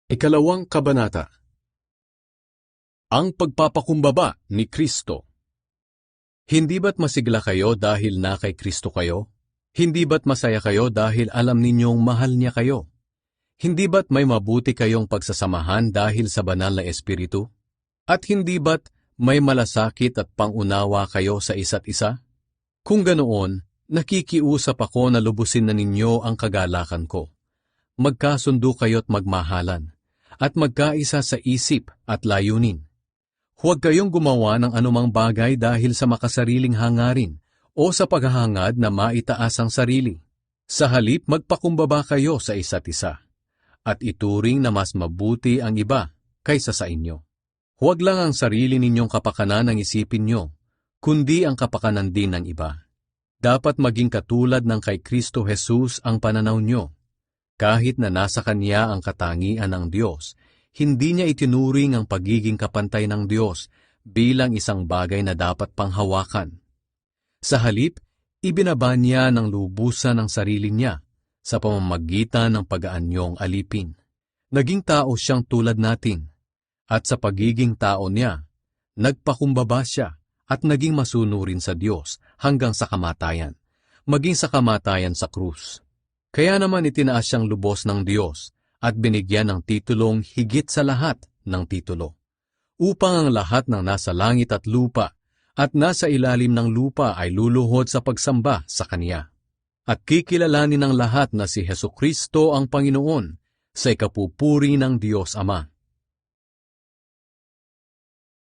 Ikalawang Kabanata. Ang pagpapakumbaba ni Kristo. Hindi ba't masigla kayo dahil na kay Kristo kayo? Hindi ba't masaya kayo dahil alam ninyong mahal niya kayo? Hindi ba't may mabuti kayong pagsasamahan dahil sa banal na Espiritu? At hindi ba't may malasakit at pangunawa kayo sa isa't isa? Kung ganoon, nakikiusap ako na lubusin na ninyo ang kagalakan ko. Magkasundo kayo't magmahalan, at magkaisa sa isip at layunin. Huwag kayong gumawa ng anumang bagay dahil sa makasariling hangarin o sa paghahangad na maitaas ang sarili. Sa halip, magpakumbaba kayo sa isa't isa, at ituring na mas mabuti ang iba kaysa sa inyo. Huwag lang ang sarili ninyong kapakanan ang isipin nyo, kundi ang kapakanan din ng iba. Dapat maging katulad ng kay Kristo Jesus ang pananaw nyo. Kahit na nasa Kanya ang katangian ng Diyos, hindi niya itinuring ang pagiging kapantay ng Diyos bilang isang bagay na dapat panghawakan. Sa halip, ibinaba niya ng lubusan ang sarili niya sa pamamagitan ng pag-aanyong alipin. Naging tao siyang tulad natin, at sa pagiging tao niya, nagpakumbaba siya at naging masunurin sa Diyos hanggang sa kamatayan, maging sa kamatayan sa krus. Kaya naman itinaas siyang lubos ng Diyos at binigyan ng titulong higit sa lahat ng titulo, upang ang lahat ng nasa langit at lupa at nasa ilalim ng lupa ay luluhod sa pagsamba sa Kanya. At kikilalanin ng lahat na si Hesukristo ang Panginoon sa ikapupuri ng Diyos Ama.